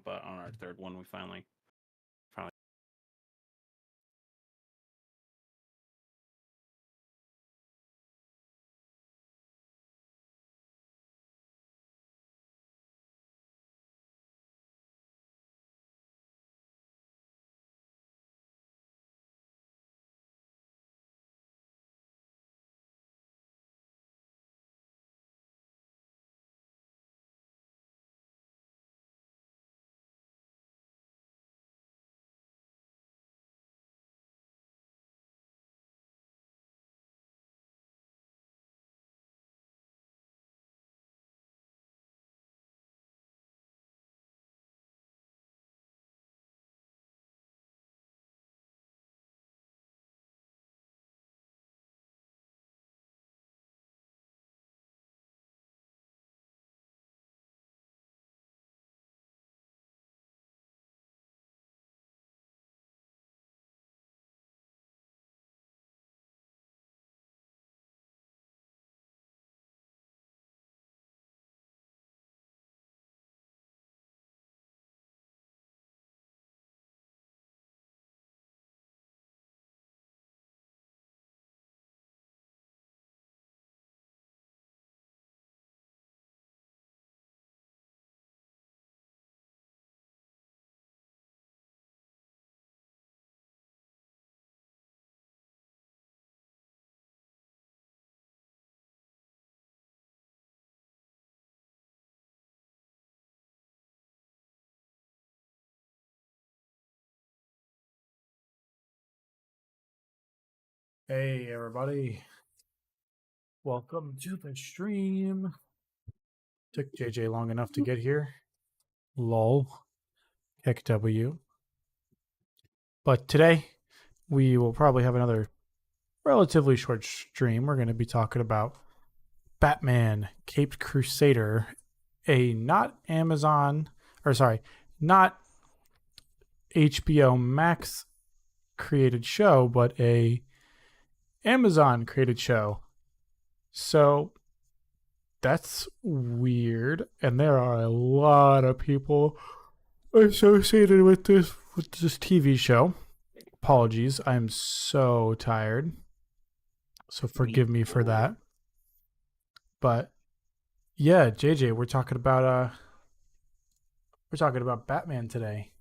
but on our third one, we finally. Hey everybody, welcome to the stream. Took JJ long enough to get here. Lol. Heck W. But today we will probably have another relatively short stream. We're going to be talking about Batman Caped Crusader, a not HBO Max created show, but a Amazon created show. So that's weird, and there are a lot of people associated with this TV show. Apologies, I'm so tired, so forgive me for that. But yeah, JJ, we're talking about Batman today.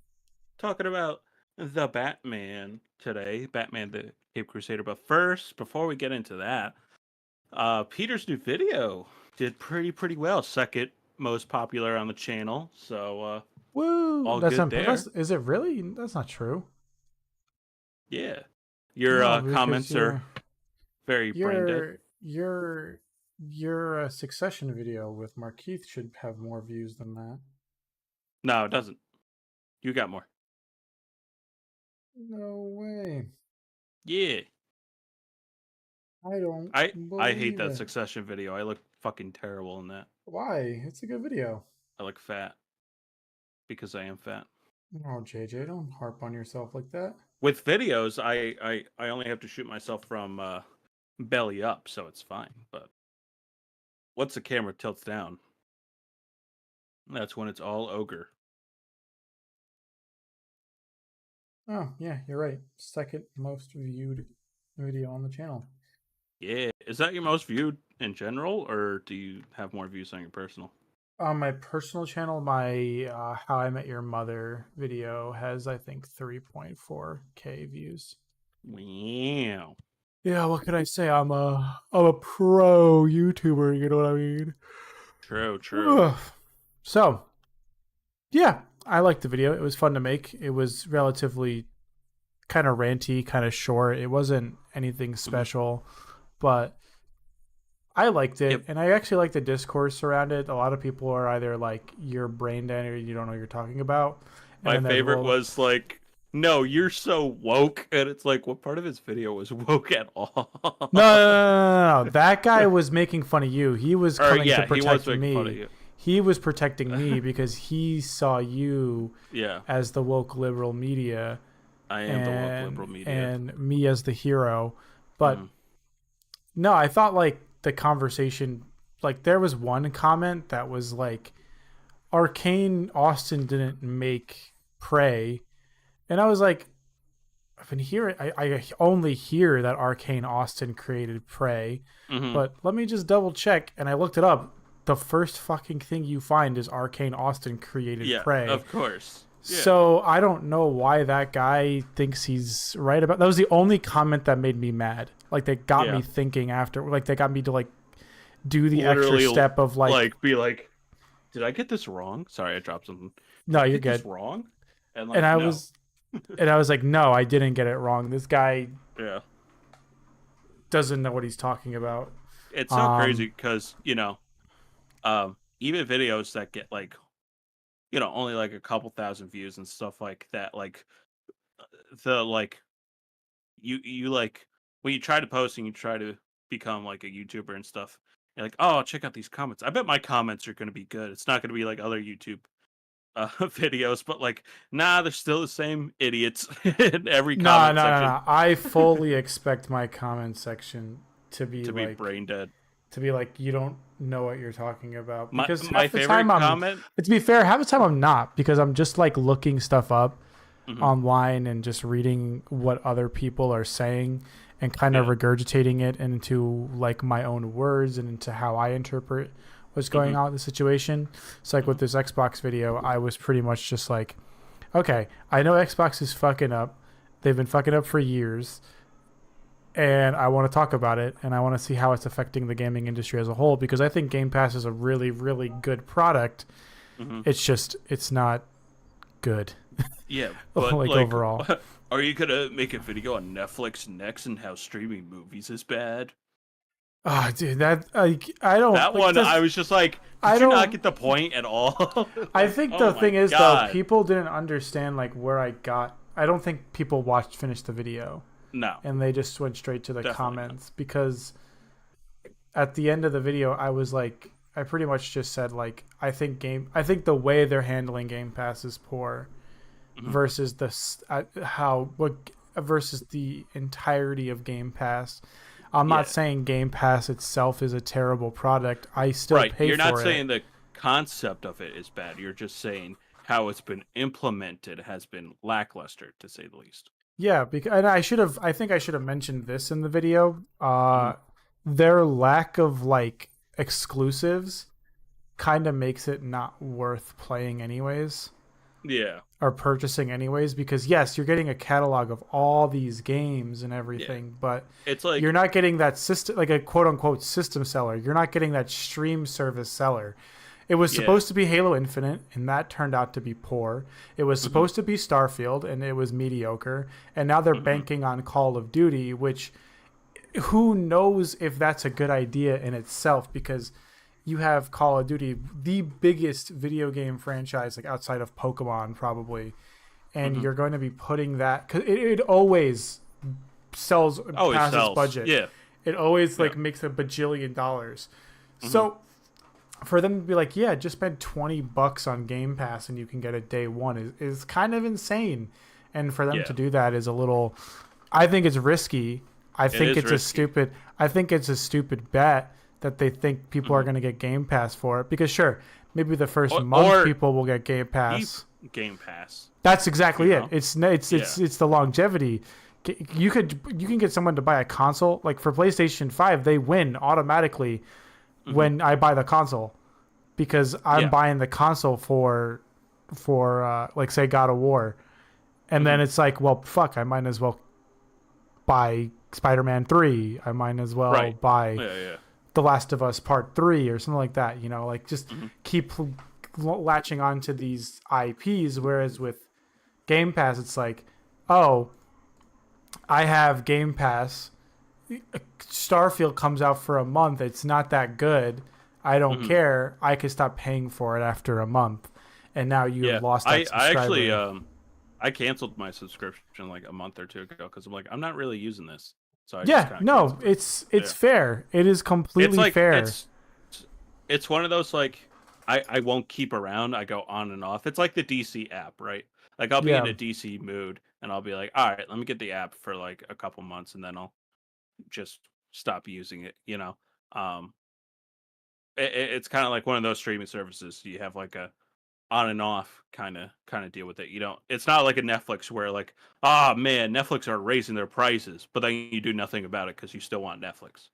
Talking about the Batman today, Batman the Cape Crusader. But first, before we get into that, Peter's new video did pretty well. Second most popular on the channel. So Woo! all That's good there. Is it really? That's not true. Yeah, your comments are very brain dead. Your Succession video with Markeith should have more views than that. No, it doesn't. You got more. No way. Yeah. I hate that it. Succession video. I look fucking terrible in that. Why? It's a good video. I look fat. Because I am fat. Oh, JJ, don't harp on yourself like that. With videos, I only have to shoot myself from belly up, so it's fine. But once the camera tilts down, that's when it's all ogre. Oh, yeah, you're right. Second most viewed video on the channel. Yeah. Is that your most viewed in general, or do you have more views on your personal? On my personal channel, my How I Met Your Mother video has, I think, 3.4K views. Wow. Yeah, what can I say? I'm a pro YouTuber, you know what I mean? True. So, yeah, I liked the video. It was fun to make. It was relatively kind of ranty, kind of short. It wasn't anything special, but I liked it. Yep. And I actually like the discourse around it. A lot of people are either like, you're brain dead or you don't know what you're talting about. And my favorite was like, no, you're so woke. And it's like, what part of his video was woke at all? No. That guy was making fun of you. He was coming to protect me. Fun of you. He was protecting me because he saw you as the woke liberal media. I am the woke liberal media. And me as the hero. But no, I thought like the conversation, like there was one comment that was like, Arcane Austin didn't make Prey, and I was like, I've been hearing, I only hear that Arcane Austin created Prey, Mm-hmm. but let me just double check. And I looked it up. The first fucking thing you find is Arcane Austin created Yeah, Prey. of course. Yeah. So I don't know why that guy thinks he's right about. That was the only comment that made me mad. Like they got Yeah. me thinking after. Like they got me to like do the extra Literally, step of like, be like, did I get this wrong? Sorry, I dropped something. Did no, I you're get this good. wrong? And And like, I no. was, and I was like, no, I didn't get it wrong. This guy Yeah. doesn't know what he's talking about. It's so crazy Um, because, even videos that get like, only like a couple thousand views and stuff like that, like the like you like when you try to post and you try to become like a YouTuber and stuff, you're like, oh, check out these comments. I bet my comments are gonna be good. It's not gonna be like other YouTube videos, but like, nah, they're still the same idiots in every no, comment no, no, section no. I fully expect my comment section to be to be like, brain dead. you don't know what you're talking about, My because my half the time favorite I'm, comment. to be fair, half the time I'm not, because I'm just like looking stuff up Mhm, online and just reading what other people are saying and kind of yeah. regurgitating it into like my own words and into how I interpret what's going Mhm, on with the situation. So like with mhm, this Xbox video, I was pretty much just like, okay, I know Xbox is fucking up. They've been fucking up for years, and I want to talk about it, and I want to see how it's affecting the gaming industry as a whole, because I think Game Pass is a really, really good product. mhm. It's just, it's not good, Yeah, but like like, overall. are you gonna make a video on Netflix next and how streaming movies is bad? Oh, dude, that like I don't That like one, I this. was just like, I did you not don't. get the point at all? I Like, think oh the my thing is though, god, people didn't understand like where I got. I don't think people finished the video, no, and they just went straight to the definitely not. comments, because at the end of the video, I was like, I pretty much just said like, I think the way they're handling Game Pass is poor Mhm. versus how what versus the entirety of Game Pass. I'm not Yeah, saying Game Pass itself is a terrible product. I still right. pay You're not for it. saying the concept of it is bad. You're just saying how it's been implemented has been lackluster, to say the least. Yeah, because and I should have. I think I should have mentioned this in the video. Hmm. Their lack of like exclusives kind of makes it not worth playing anyways, Yeah, or purchasing anyways, because yes, you're getting a catalog of all these games and yeah. everything, but It's you're like, not getting that system, like a quote unquote system seller. You're not getting that stream service seller. It was yeah. supposed to be Halo Infinite, and that turned out to be poor. It was Hmm. supposed to be Starfield, and it was mediocre. And now they're Hmm. banking on Call of Duty, which who knows if that's a good idea in itself, because you have Call of Duty, the biggest video game franchise, like outside of Pokemon, probably, and Hmm. you're going to be putting that, because it always sells Always past its sells. budget. Yeah, It always yeah. like makes $1 bajillion. Hmm. So for them to be like, yeah, just spend $20 on Game Pass and you can get it day one is kind of insane. And for them to Yeah. do that is a little, I think it's risky. It is risky. I think it's a stupid bet that they think people are Hmm. going to get Game Pass for it, because sure, maybe the first month Or people will get Game keep Pass. Game Pass. That's You exactly it. know? Yeah. It's the longevity. You can get someone to buy a console, like for PlayStation 5, they win automatically Hmm. when I buy the console, because I'm Yeah. buying the console for like say God of War, and Hmm. then it's like, well, fuck, I might as well buy Spider-Man 3. I might as well Right. buy Yeah. Yeah. The Last of Us Part 3 or something like that. Like just Hmm. keep latching on to these IPs. Whereas with Game Pass, it's like, oh, I have Game Pass. Starfield comes out for a month. It's not that good. I don't Hmm. care. I could stop paying for it after a month. And now you have Yeah. lost I that I actually subscriber. I canceled my subscription like a month or two ago because I'm like, I'm not really using this, so I just Yeah, kind of no, canceled it. it's Yeah. fair. It is It's completely like fair. it's one of those like I won't keep around. I go on and off. It's like the DC app, right? Like I'll be in Yeah. a DC mood and I'll be like, all right, let me get the app for like a couple months and then I'll just stop using it. Um, it's kind of like one of those streaming services. You have like on and off kind of deal with it. You don't. It's not like a Netflix where like, ah man, Netflix are raising their prices, but then you do nothing about it because you still want Netflix.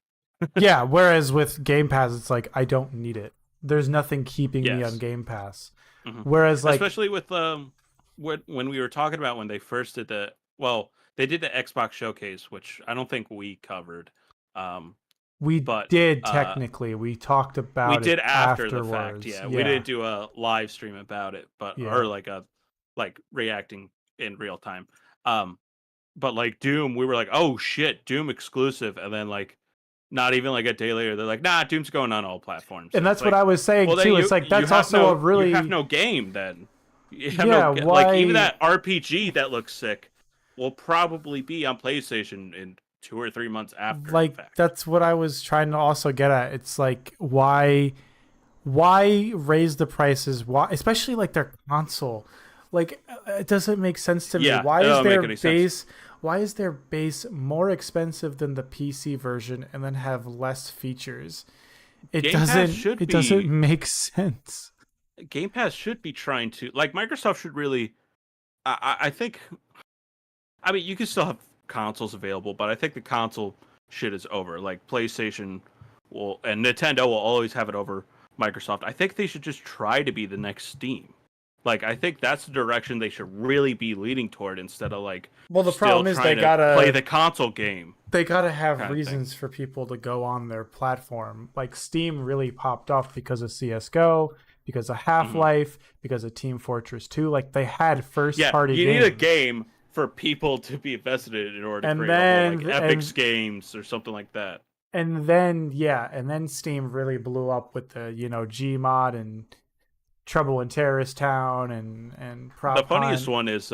Yeah, whereas with Game Pass, it's like I don't need it. There's nothing keeping me on Yes. Game Pass. Hmm. Whereas like Especially with when we were talking about when they first did they did the Xbox showcase, which I don't think we covered. Um, we but did technically, we talked we about it did after the fact. afterwards. Yeah, we Yeah. didn't do a live stream about it, but or Yeah. like reacting in real time. Um, but like Doom, we were like, oh shit, Doom exclusive, and then like not even like a day later, they're like, nah, Doom's going on all platforms. And And it's that's what like, I was saying well, then too. It's like you that's have also a you have really no game then. You have yeah, like even why that RPG that looks sick will probably be on PlayStation in 2 or 3 months after the like fact. that's what I was trying to also get at. It's like why raise the prices? Why, especially like their console? Like it doesn't make sense to me. Yeah, Why it is doesn't make their any sense. base? Why is their base more expensive than the PC version and then have less features? Game Pass should It doesn't be make sense. Game Pass should be trying to like Microsoft should really. I think. I mean, you can still have consoles available, but I think the console shit is over. Like PlayStation will and Nintendo will always have it over Microsoft. I think they should just try to be the next Steam. Like I think that's the direction they should really be leading toward instead of like Well, the still problem is trying to play the console game they gotta have kind of thing. reasons for people to go on their platform. Like Steam really popped off because of CS:GO, because of Half Hmm. Life, because of Team Fortress 2. Like they had first Yeah, party you games. need a game for people to be invested in order to And create a whole like then Epic's games or something like that. and then Steam really blew up with the, Gmod and Trouble in Terrorist Town and The Prop funniest Hunt. one is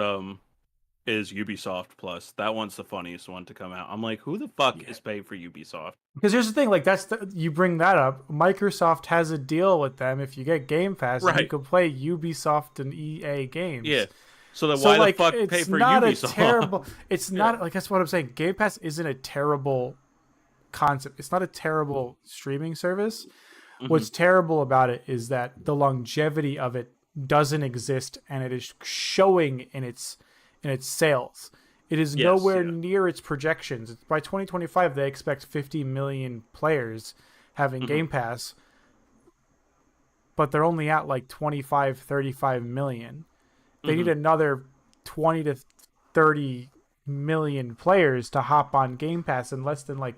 Ubisoft Plus. That one's the funniest one to come out. I'm like, who the fuck Yeah. is paying for Ubisoft? Because here's the thing, like you bring that up. Microsoft has a deal with them. If you get Game Pass, and you Right. can play Ubisoft and EA games. Yeah. So then So why the like, fuck pay it's for not a Ubisoft? terrible. It's Yeah. not like that's what I'm saying. Game Pass isn't a terrible concept. It's not a terrible streaming service. Hmm. What's terrible about it is that the longevity of it doesn't exist, and it is showing in its sales. It is Yes. nowhere Yeah. near its projections. By 2025, they expect 50 million players having Hmm. Game Pass, but they're only at like 25, 35 million. They need Hmm. another 20 to 30 million players to hop on Game Pass in less than like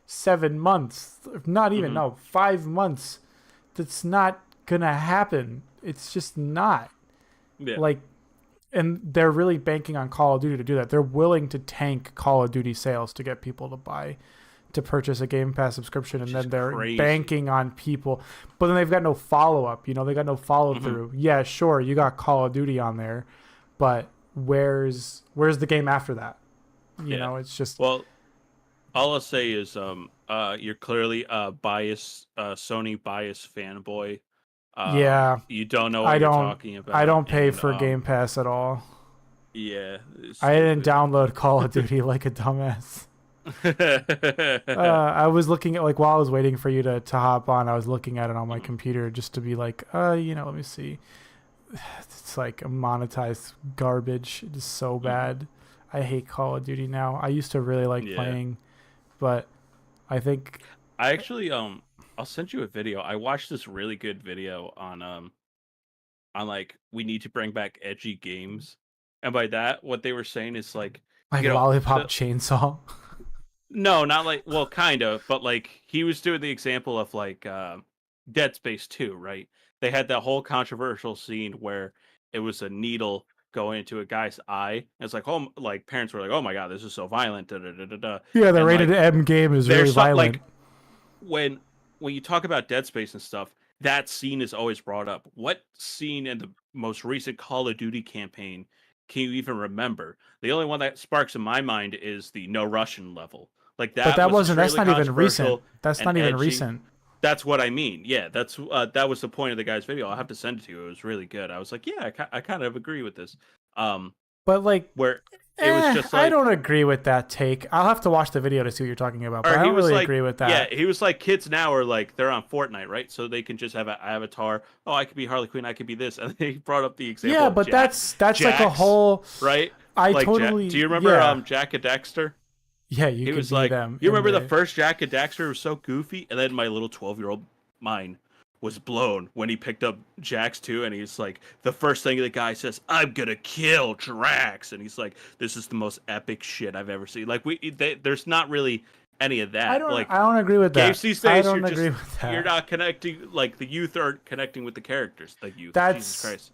7 months. Not even, Hmm. no, 5 months. That's not gonna happen. It's just not. Yeah. Like, and they're really banking on Call of Duty to do that. They're willing to tank Call of Duty sales to get people to purchase a Game Pass subscription, and Which then is they're crazy. banking on people. But then they've got no follow up. They got no follow through. Yeah, sure, you got Call of Duty on there, but where's the game after that? Yeah. It's just Well, all I'll say is you're clearly a Sony bias fanboy. yeah. You don't know I what you're don't talking about. I don't pay and for Game Pass at all. yeah, it's I didn't stupid. download Call of Duty like a dumbass. I was looking at, like, while I was waiting for you to hop on, I was looking at it on my computer just to be like, let me see. It's like a monetized garbage. It's so bad. I hate Call of Duty now. I used to really like Yeah. playing, but I think I actually I'll send you a video. I watched this really good video on like we need to bring back edgy games. And by that what they were saying is like Lollipop the, Chainsaw. no, not like well kind of, but like he was doing the example of like Dead Space 2, right? They had that whole controversial scene where it was a needle going into a guy's eye. And it's like like parents were like, "Oh my god, this is so violent." Da, da, da, da, da. Yeah, the And rated like M game is really there's violent. like when you talk about Dead Space and stuff, that scene is always brought up. What scene in the most recent Call of Duty campaign can you even remember? The only one that sparks in my mind is the No Russian level. Like But that that was wasn't. That's extremely not even recent. controversial That's and not even edgy. recent. That's what I mean. Yeah, that was the point of the guy's video. I'll have to send it to you. It was really good. I was like, yeah, I kind of agree with this. Um, But like, where it was just I like, don't agree with that take. I'll have to watch the video to see what you're talking about, but or I he don't was really like, agree with yeah, that. he was like, kids now are like, they're on Fortnite, right? So they can just have an avatar. Oh, I could be Harley Quinn, I could be this. And then he brought up the example Yeah, of but that's like a Jax, whole. right? I Like, do totally, you remember yeah, Jack and Dexter? yeah. You He could was be like, them you in remember the the. first Jack and Daxter was so goofy, and then my little 12-year-old mind was blown when he picked up Jax too, and he's like, the first thing the guy says, "I'm gonna kill Drax," and he's like, "This is the most epic shit I've ever seen." Like there's not really any of that. Like I don't agree with games that. these I days, don't agree with you're that. not connecting. Like the youth aren't connecting with the characters. The youth, Jesus That's Christ.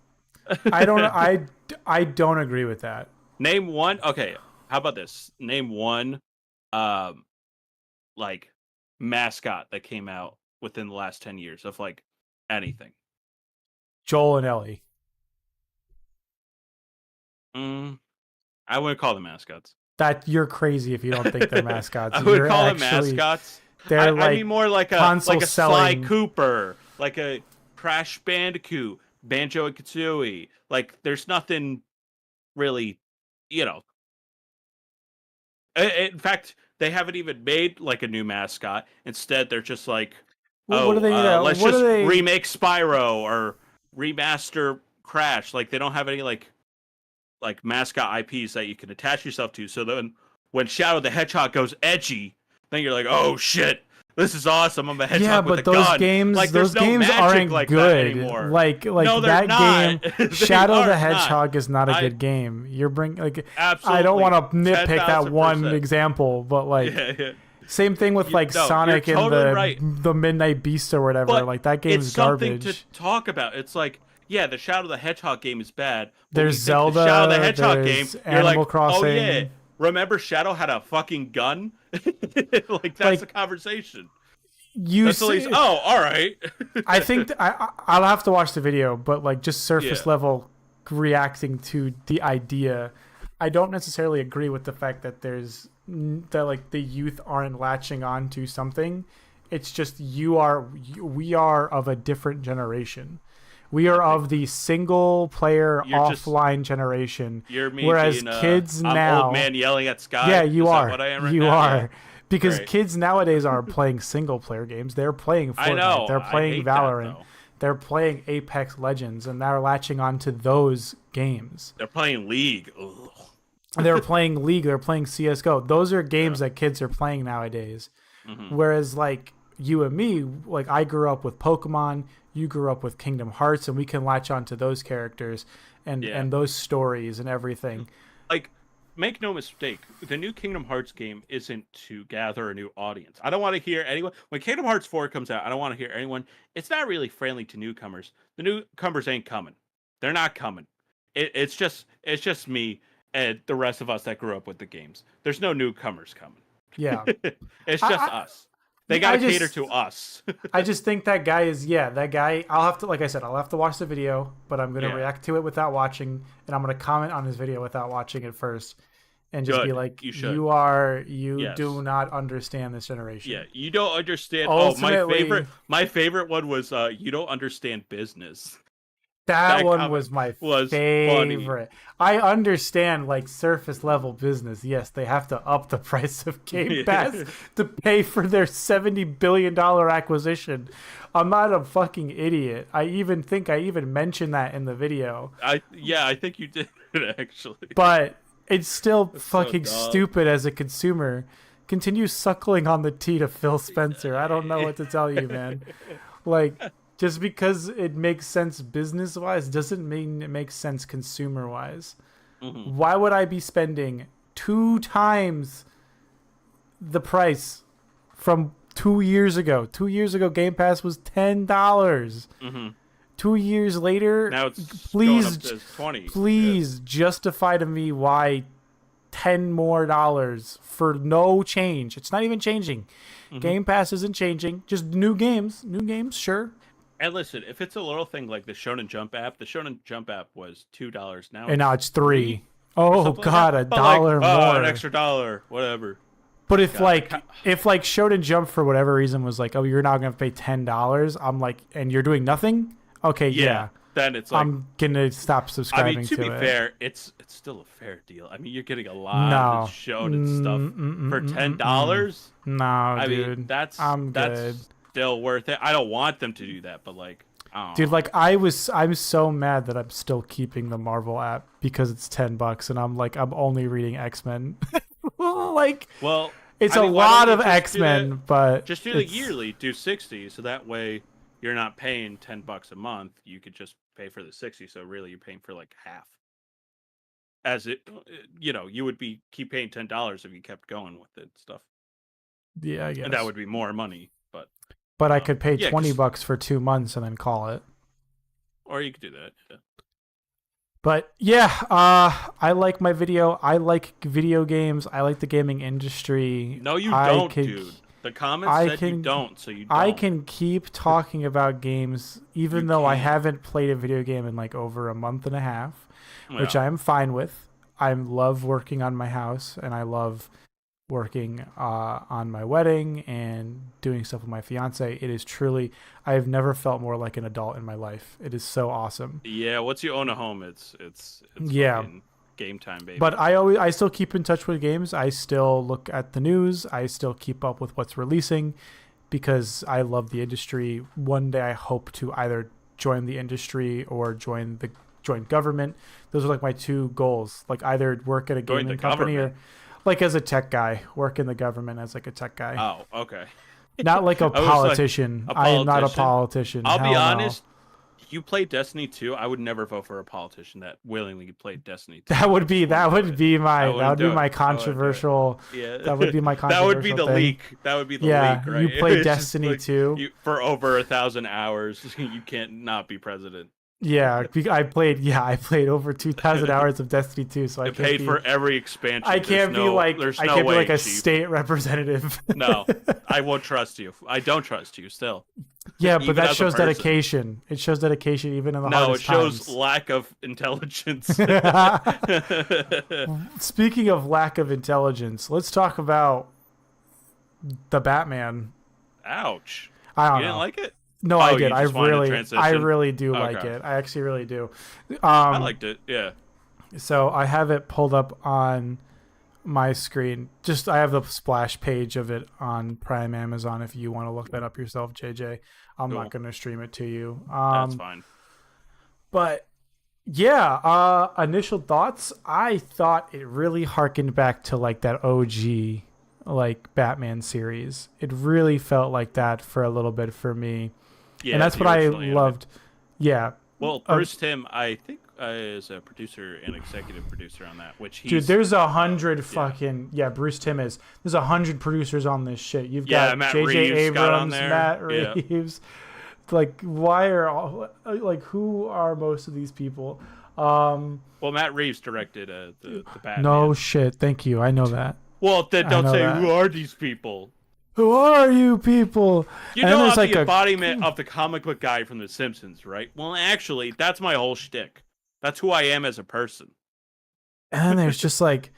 I don't I don't agree with that. Name one. Okay, how about this? Name one, um, like mascot that came out within the last 10 years of like anything. Joel and Ellie. I wouldn't call them mascots. That you're crazy if you don't think they're mascots. I would You're call them actually mascots. they're I like mean more like console a Sly selling. Cooper, like a Crash Bandicoot, Banjo and Kazooie. Like there's nothing really, you know. In fact, they haven't even made like a new mascot. Instead, they're just like, What do oh, they? let's What do just they? remake Spyro or remaster Crash. Like they don't have any like mascot IPs that you can attach yourself to. So then when Shadow the Hedgehog goes edgy, then you're like, oh shit, this is awesome. I'm a hedgehog with a gun. Like those there's no games magic aren't like good. that anymore. Like No, they're that not. game, They Shadow the are Hedgehog not. is not a good game. You're bringing like Absolutely. I don't want to nitpick that one 10,000%. example, but like Yeah. same thing with like No, Sonic you're and totally right. the Midnight Beast or whatever. But Like that game's it's something garbage. to talk about. It's like, yeah, the Shadow the Hedgehog game is bad. But There's when you think Zelda. the Shadow the Hedgehog game, There's you're like, Animal Crossing. oh yeah, remember Shadow had a fucking gun? Like that's Like, the conversation. You That's at least, oh, all right. I think I'll have to watch the video, but like just surface Yeah. level reacting to the idea, I don't necessarily agree with the fact that that like the youth aren't latching on to something. It's just we are of a different generation. We are of the single player offline generation. You're me whereas being, kids I'm now, old man yelling at sky. yeah, you Is are. that what I am right you now? are. Yeah. Because Right. kids nowadays aren't playing single player games. They're playing Fortnite. I know. They're I playing hate that, Valorant. though. They're playing Apex Legends, and they're latching onto those games. They're playing League. Ugh. They're playing League. They're playing CS:GO. Those are games that kids are playing nowadays. Mm-hmm. Whereas, like you and me, like I grew up with Pokemon. You grew up with Kingdom Hearts, and we can latch onto those characters and those stories and everything. Like, make no mistake, the new Kingdom Hearts game isn't to gather a new audience. I don't want to hear anyone when Kingdom Hearts 4 comes out. I don't want to hear anyone. It's not really friendly to newcomers. The newcomers ain't coming. They're not coming. It's just me and the rest of us that grew up with the games. There's no newcomers coming. Yeah, It's just us. They I gotta just- cater to us. I just think that guy is that guy. I'll have to, like I said, I'll have to watch the video, but I'm gonna Yeah. react to it without watching, and I'm gonna comment on his video without watching it first, and just be Good. like, You should. you Yes. do not understand this generation. Yeah, you don't understand. Ultimately- my favorite one was you don't understand business. That That one comment was my was favorite. I understand like surface level business. Yes, they have to up the price of Game Pass to pay for their $70 billion acquisition. I'm not a fucking idiot. I think I even mentioned that in the video. I think you did actually. But it's still so fucking dumb. stupid as a consumer. Continue suckling on the teat of Phil Spencer. I don't know what to tell you, man. Like, just because it makes sense business-wise doesn't mean it makes sense consumer-wise. Mm-hmm. Why would I be spending 2 times the price from 2 years ago? 2 years ago, Game Pass was $10. Mm-hmm. 2 years later, Now it's please, going up to 20. please justify to me why $10 more for no change. It's not even changing. Mm-hmm. Game Pass isn't changing. Just new games, sure. And listen, if it's a little thing like the Shonen Jump app, the Shonen Jump app was $2 now. And now it's $3. Oh something like God, that. a But dollar more. an extra $1, whatever. But if like Shonen Jump for whatever reason was like, oh, you're now gonna pay $10, I'm like, and you're doing nothing. Okay, yeah. then it's like, I'm gonna stop I mean, subscribing to to be it. fair, it's still a fair deal. I mean, you're getting a lot of No. shonen stuff for Mm. $10. No, I mean, dude. that's I'm good. that's still worth it. I don't want them to do that, but like, I don't Dude, know. like I'm so mad that I'm still keeping the Marvel app because it's $10 and I'm like I'm only reading X-Men. Like Well, it's I a mean, why don't lot you of just do the X-Men, but just do the it's yearly, do 60, so that way you're not paying $10 a month. You could just pay for the 60, so really you're paying for like half. As it, you would be keep paying $10 if you kept going with it and stuff, yeah, I and that guess. would be more money. But But I could pay yeah, 20 because bucks for 2 months and then call it. or you could do that. Yeah. But yeah, I like my video. I like video games. I like the gaming industry. No, you I don't, could dude. The comments I said you can don't, so you I don't. can keep talking about games You even though I can. haven't played a video game in like over a month and a half, which Yeah. I am fine with. I love working on my house and I love working on my wedding and doing stuff with my fiance. It is truly, I have never felt more like an adult in my life. It is so awesome. Yeah, once you own a home, it's Yeah. fucking game time, baby. But I still keep in touch with games. I still look at the news. I still keep up with what's releasing because I love the industry. One day I hope to either join the industry or join government. Those are like my two goals. Like either work at a Join the gaming company or government. like as a tech guy, work in the government as like a tech guy. Oh, okay. Not like a I was like politician. a I am not a politician. politician. I'll be Hell no. honest. You play Destiny 2. I would never vote for a politician that willingly played Destiny 2. That would be Just wouldn't do it. I that wouldn't would be do it. my I wouldn't do it. controversial Yeah, that would be my that would be controversial the thing. leak. That would be the Yeah, leak, right? you play It's just Destiny like 2. for over 1,000 hours. You can't not be president. Yeah, I played over 2,000 hours of Destiny 2, so I It can't paid be for every expansion. I can't be like There's I no can't be way, like a Chief. state representative. No, I won't trust you. I don't trust you still. Yeah, but Even that as a shows person. dedication. It shows dedication even in the No, it hardest shows times. lack of intelligence. Speaking of lack of intelligence, let's talk about the Batman. Ouch. I You don't didn't know. like it? No, Oh, I did. you just wanted to transition? I really do like Okay. it. I actually really do. I liked it. Yeah. So I have it pulled up on my screen. Just I have the splash page of it on Prime Amazon. If you want to look that up yourself, JJ, I'm Cool. not going to stream it to you. That's fine. But yeah, initial thoughts. I thought it really harkened back to like that OG like Batman series. It really felt like that for a little bit for me. Yeah, And that's the what I original anime. loved. Yeah. Well, Bruce Timm, I think, is a producer and executive producer on that. Which he's Dude, there's 100 fucking Bruce Timm is. There's 100 producers on this shit. You've got Matt J.J. Reeves got on Abrams, there. Matt Yeah. Reeves. Like, why are all like who are most of these people? Well, Matt Reeves directed the Batman. No shit. Thank you. I know that. Well, then I don't know say that. who are these people. Who are you people? You And know, there's I'm like the a embodiment of the comic book guy from The Simpsons, right? Well, actually, that's my whole shtick. That's who I am as a person. and then there's just like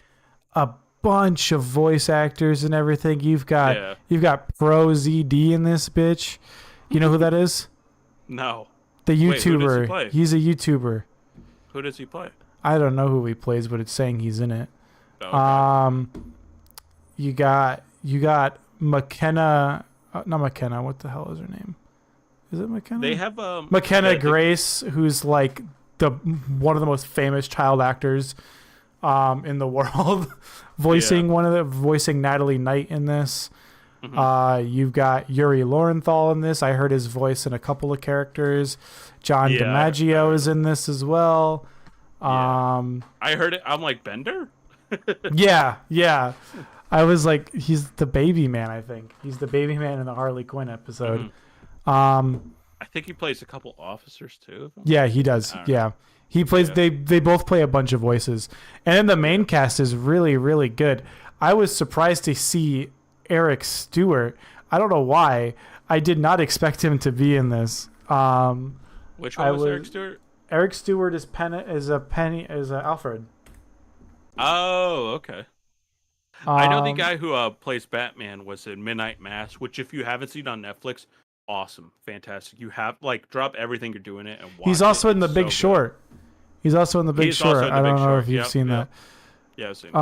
a bunch of voice actors and everything. You've got Pro ZD in this bitch. You know who that is? No. The Wait, who does he YouTuber. play? He's a YouTuber. Who does he play? I don't know who he plays, but it's saying he's in it. Oh, okay. You got McKenna, not McKenna. What the hell is her name? Is it McKenna? They have McKenna Grace, who's like one of the most famous child actors in the world, voicing Natalie Knight in this. Mm-hmm. You've got Yuri Lowenthal in this. I heard his voice in a couple of characters. John DiMaggio is in this as well. I heard it. I'm like, Bender? Yeah. I was like, he's the baby man, I think. He's the baby man in the Harley Quinn episode. Mm-hmm. I think he plays a couple officers too. Yeah, he does. Yeah. He plays they both play a bunch of voices. And then the main cast is really, really good. I was surprised to see Eric Stewart. I don't know why. I did not expect him to be in this. Which one was Eric Stewart? Eric Stewart is Alfred. Oh, okay. I know the guy who plays Batman was in Midnight Mass, which if you haven't seen on Netflix, awesome, fantastic. You have like drop everything you're doing it and He's watch it. also in It's The Big so good. Short. He's also in The Big He's also Short. in I The Big don't know if Short. you've Yep, seen yep. that. Yeah, I've seen it.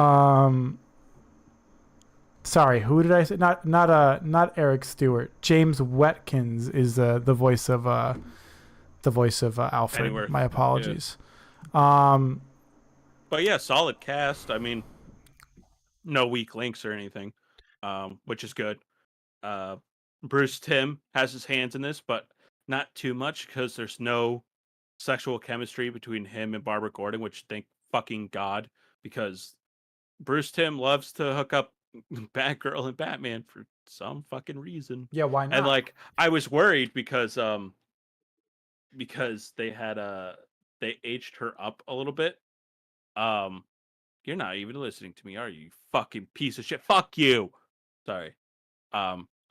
Sorry, who did I say? Not Eric Stewart. James Wetkins is the voice of Alfred. Pennyworth. My Yeah. apologies. Um, But yeah, solid cast. I mean, no weak links or anything, which is good. Uh, Bruce Timm has his hands in this, but not too much because there's no sexual chemistry between him and Barbara Gordon, which thank fucking God, because Bruce Timm loves to hook up Batgirl and Batman for some fucking reason. yeah, why And not? like I was worried because they aged her up a little bit. Um you're not even listening to me, are you? Fucking piece of shit. Fuck you. Sorry.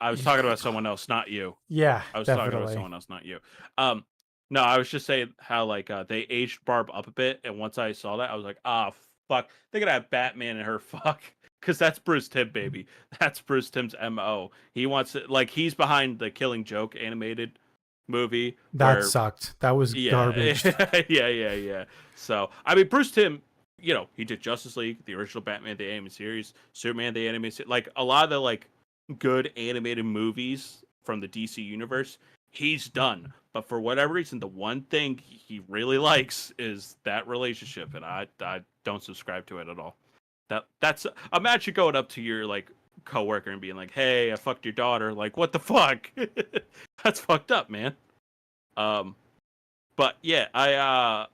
I was talking about someone else, not you. Yeah, I was talking about definitely. someone else, not you. Um, no, I was just saying how like they aged Barb up a bit, and once I saw that, I was like, ah, fuck, they're gonna have Batman and her fuck, because that's Bruce Timm, baby. That's Bruce Timm's mo. He wants it like he's behind the Killing Joke animated movie That where sucked. That was yeah, garbage. yeah. So I mean, Bruce Timm, he did Justice League, the original Batman the animated series, Superman the animated series, like a lot of the like good animated movies from the DC universe. He's done, but for whatever reason, the one thing he really likes is that relationship, and I don't subscribe to it at all. That's imagine going up to your like coworker and being like, "Hey, I fucked your daughter." Like, what the fuck? That's fucked up, man. Um, but yeah, I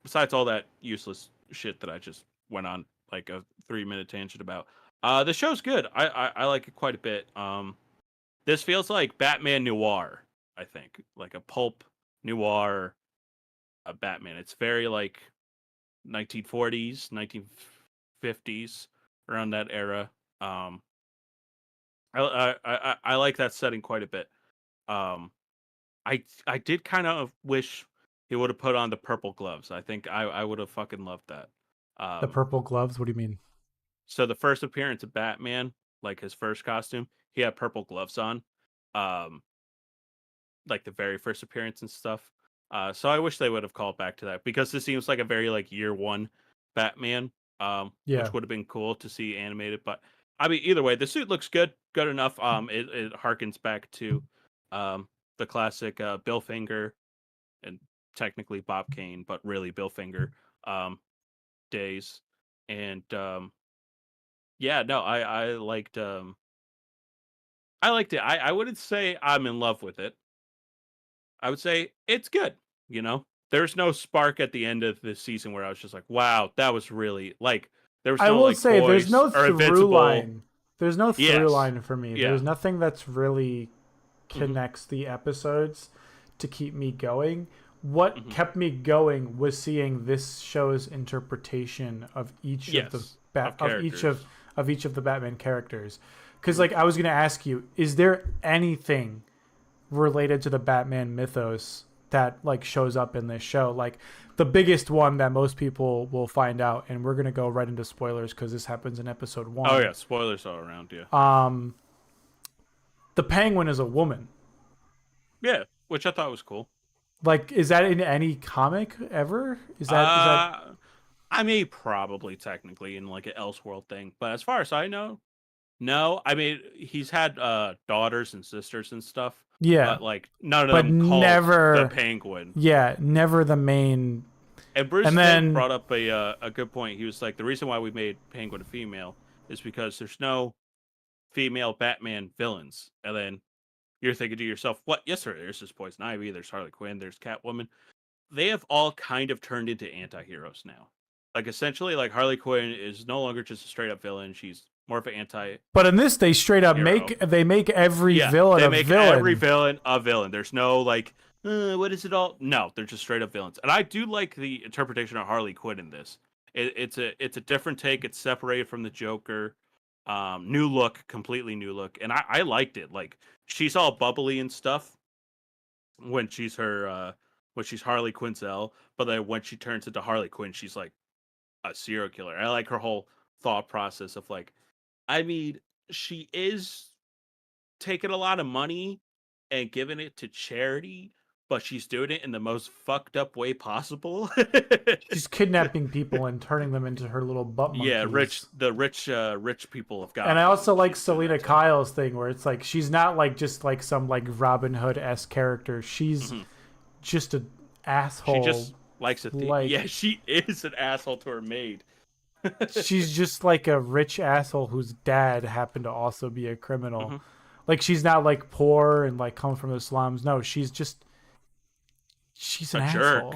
besides all that useless shit that I just went on like a 3 minute tangent about, the show's good. I like it quite a bit. This feels like Batman noir. I think like a pulp noir, Batman. It's very like 1940s, 1950s, around that era. Um, I like that setting quite a bit. Um, I did kind of wish he would have put on the purple gloves. I think I would have fucking loved that. The Um, purple gloves. What do you mean? so the first appearance of Batman, like his first costume, he had purple gloves on. Um, like the very first appearance and stuff. So I wish they would have called back to that because this seems like a very like year one Batman, Yeah. which would have been cool to see animated. But I mean, either way, the suit looks good enough. It harkens back to the classic Bill Finger and technically Bob Kane, but really Bill Finger um, days. And yeah, no, I liked it. I wouldn't say I'm in love with it. I would say it's good. You know, there's no spark at the end of this season where I was just like, wow, that was really like there was I no will like say there's boys no or through invincible. line. There's no through Yes, line for me. yeah, There's nothing that's really hmm connects the episodes to keep me going. What hmm kept me going was seeing this show's interpretation of each of the yes, of of characters. each of the Batman characters. Because hmm like I was gonna ask you, is there anything related to the Batman mythos that like shows up in this show? Like the biggest one that most people will find out, and we're gonna go right into spoilers because this happens in episode Oh one. yeah, spoilers all around. Yeah, Um, the Penguin is a woman. yeah, which I thought was cool. Like, is that in any comic ever? Is that Uh, I mean, probably technically in like an Elseworld thing, but as far as I know, no. I mean, he's had daughters and sisters and stuff, yeah, but like none of but them called the never Penguin. yeah, never the main. And Bruce And Timm then brought up a good point. He was like, the reason why we made Penguin a female is because there's no female Batman villains. And then you're thinking to yourself, what? Yes, sir. There's this Poison Ivy. There's Harley Quinn. There's Catwoman. They have all kind of turned into anti-heroes now. Like essentially, like Harley Quinn is no longer just a straight up villain. She's more of an anti-hero. but in this they straight up make every Yeah, villain they a make every villain. villain a villain. There's no like, what is it all? No, they're just straight up villains. And I do like the interpretation of Harley Quinn in this. It's a different take. It's separated from the Joker. New look, completely new look, and I liked it. Like she's all bubbly and stuff when she's when she's Harley Quinzel, but then when she turns into Harley Quinn, she's like a serial killer. I like her whole thought process of like, I mean, she is taking a lot of money and giving it to charity, but she's doing it in the most fucked up way possible. She's kidnapping people and turning them into her little butt Yeah, monkeys. rich people of And I Gotham. also like She's doing Selena that to. Kyle's thing where it's like she's not like just like some like Robin Hood-esque character. She's Mhm. just an She asshole. just likes it. Like Yeah, she is an asshole to her maid. she's just like a rich asshole whose dad happened to also be a criminal. Hmm. Like she's not like poor and like come from the slums. No, she's an A jerk. asshole.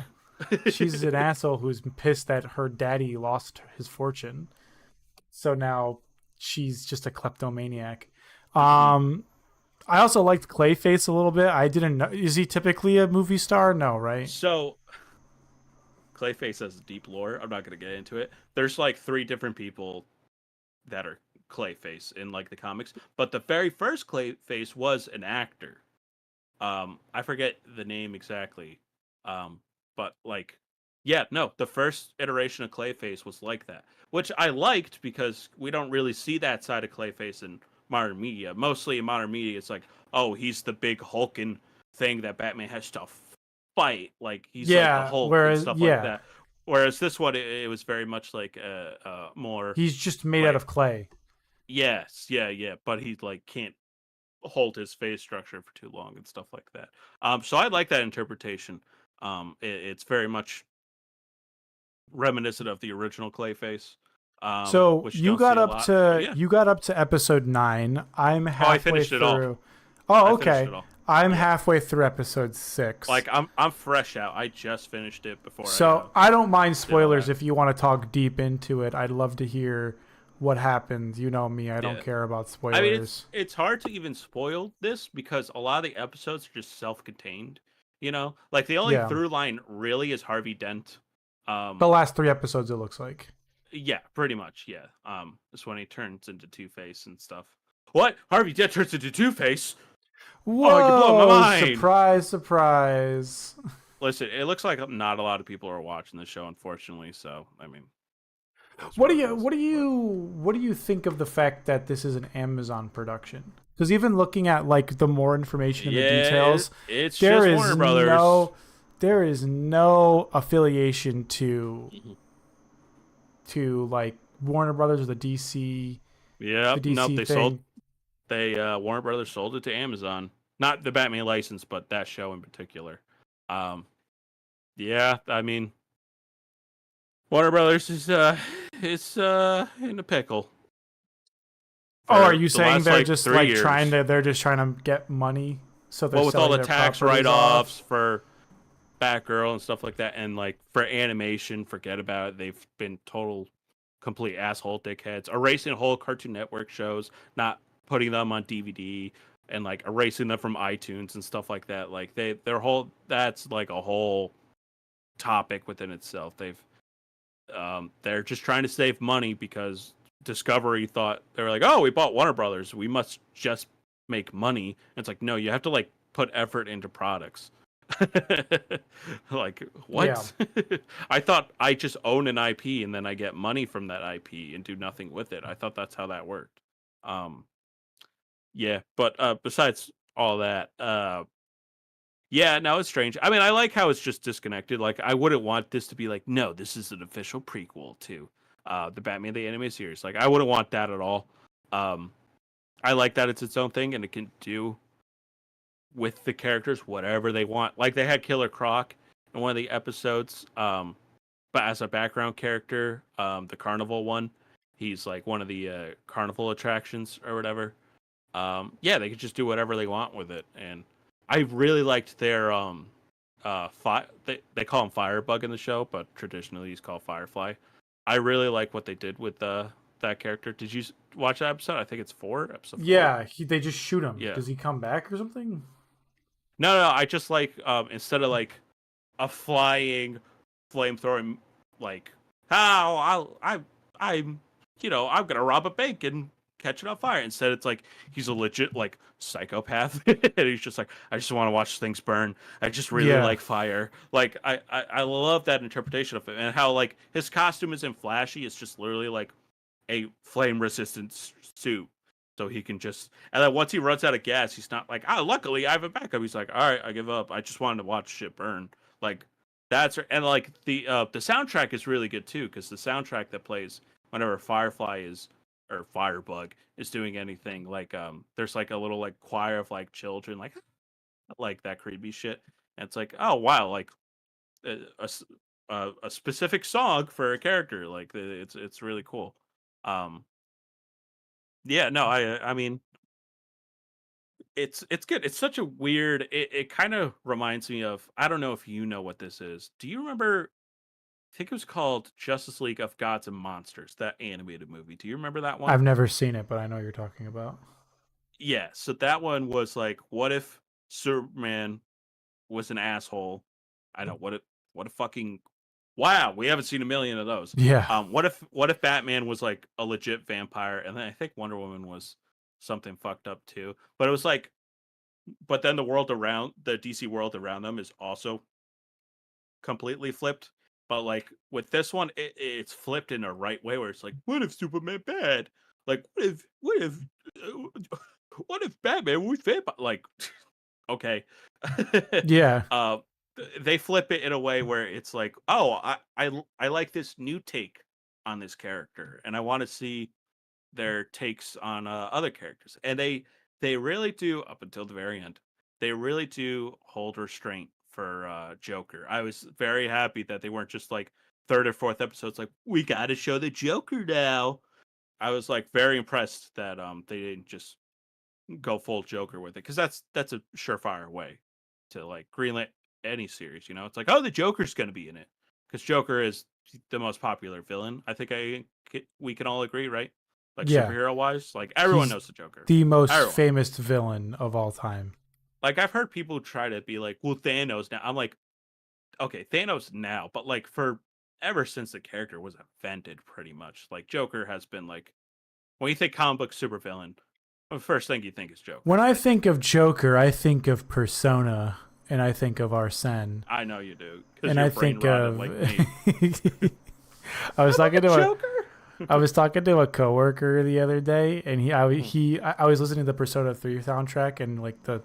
She's an asshole who's pissed that her daddy lost his fortune. So now she's just a kleptomaniac. Hmm. Um I also liked Clayface a little bit. I didn't know, is he typically a movie star? No, right? So Clayface has deep lore. I'm not gonna get into it. There's like three different people that are Clayface in like the comics, but the very first Clayface was an actor. I forget the name exactly. Um, but like, yeah, no, the first iteration of Clayface was like that, which I liked because we don't really see that side of Clayface in modern media. Mostly in modern media, it's like, oh, he's the big hulking thing that Batman has to fight, like he's like the Yeah, Hulk and whereas stuff like yeah, that. Whereas this one, it was very much like more he's just made out like, of clay. yes, yeah, yeah, but he like can't hold his face structure for too long and stuff like that. So I like that interpretation. It's very much reminiscent of the original Clayface, So which you don't see a lot. But yeah, you got up to episode 9. I'm oh, I halfway finished it all. through. Oh, I finished okay. it all. I'm Yeah, halfway through episode 6. like I'm fresh out. I just finished it before I So I don't mind did all spoilers that. if you want to talk deep into it. I'd love to hear what happened. You know me, I don't Yeah, care about I mean spoilers. it's hard to even spoil this because a lot of the episodes are just self-contained. You know, like the only Yeah. through line really is Harvey Dent. The Um, last 3 episodes it looks like. Yeah, pretty much. Yeah. It's when he turns into Two Face and stuff. What? Harvey Dent turns into Two Face? Oh, you're blowing my Whoa, mind. surprise, surprise. Listen, it looks like not a lot of people are watching the show, unfortunately. So, I mean, that's What what do it you is. But what do you think of the fact that this is an Amazon production? Because even looking at like the more information and the yeah, details, it's there just is Warner Brothers. no there is no affiliation Mhm. to like Warner Brothers or the Yep. Nope. DC They sold. thing. They Warner Brothers sold it to Amazon. Not the Batman license, but that show in particular. Um. Yeah. I mean, Warner Brothers is in a pickle Oh, are for you the saying last they're like just three like years. they're just trying to get money, so they're Well, with all selling the their tax properties write-offs off? for Batgirl and stuff like that, and like for animation, forget about it. They've been total, complete asshole dickheads, erasing whole Cartoon Network shows, not putting them on DVD, and like erasing them from iTunes and stuff like that. Like their whole that's like a whole topic within itself. They're just trying to save money because Discovery thought they were like, oh, we bought Warner Brothers, we must just make money. And it's like, no, you have to like put effort into products. Like Yeah. what? I thought I just own an IP and then I get money from that IP and do nothing with it. I thought that's how that worked. Um, yeah, but besides all that, yeah, no, it's strange. I mean, I like how it's just disconnected. Like, I wouldn't want this to be like, no, this is an official prequel to the Batman the Animated Series. Like, I wouldn't want that at all. Um, I like that it's its own thing and it can do with the characters whatever they want. Like, they had Killer Croc in one of the episodes, but as a background character, the carnival one, he's like one of the carnival attractions or whatever. Yeah, they could just do whatever they want with it, and I really liked their they call him Firebug in the show, but traditionally he's called Firefly. I really like what they did with that character. Did you watch that episode? I think it's episode 4. Yeah, they just shoot him. Yeah. Does he come back or something? No, no, I just like instead of like a flying flamethrowing like how I'm I'm gonna rob a bank and catch it on fire. Instead, it's like he's a legit like psychopath, and he's just like I just want to watch things burn. I just really Yeah. like fire. Like I love that interpretation of it and how like his costume isn't flashy. It's just literally like a flame resistant suit. so he can just. And then once he runs out of gas, he's not like, "Ah, luckily I have a backup." He's like, "All right, I give up. I just wanted to watch shit burn." Like that's and like the soundtrack is really good too because the soundtrack that plays whenever Firefly is or Firebug is doing anything like there's like a little like choir of like children like that creepy shit. And it's like, oh wow, like a, a s- a specific song for a character. Like it's really cool. Um, yeah, no, I mean it's good. It's such a weird. It kind of reminds me of. I don't know if you know what this is. Do you remember? I think it was called Justice League of Gods and Monsters, that animated movie. Do you remember that one? I've never seen it, but I know what you're talking about. Yeah. So that one was like, what if Superman was an asshole? I know what if fucking wow, we haven't seen a million of those. Yeah. What if Batman was like a legit vampire, and then I think Wonder Woman was something fucked up too. But it was like, but then the world around the DC world around them is also completely flipped. But like with this one, it's flipped in a right way where it's like, what if Superman bad? Like what if Batman was vampire? Like okay. Yeah. uh, they flip it in a way where it's like, oh, I like this new take on this character, and I want to see their takes on other characters, and they really do up until the very end. They really do hold restraint for Joker. I was very happy that they weren't just like third or fourth episodes like we got to show the Joker now. I was like very impressed that they didn't just go full Joker with it because that's a surefire way to like greenlit any series. You know, it's like, oh, the Joker's going to be in it because Joker is the most popular villain. I think we can all agree, right? Like Yeah. superhero wise, like everyone He's knows the Joker. the most Everyone. famous villain of all time. Like I've heard people try to be like, well, Thanos now. I'm like, okay, Thanos now, but like for ever since the character was invented, pretty much, like Joker has been like when you think comic book supervillain, the first thing you think is Joker. When I think of Joker, I think of Persona and I think of Arsene. I know you do because And you're I brain think rotted of like me. I was talking The to Joker. I was talking to a coworker the other day, and Hmm. I was listening to the Persona 3 soundtrack, and like the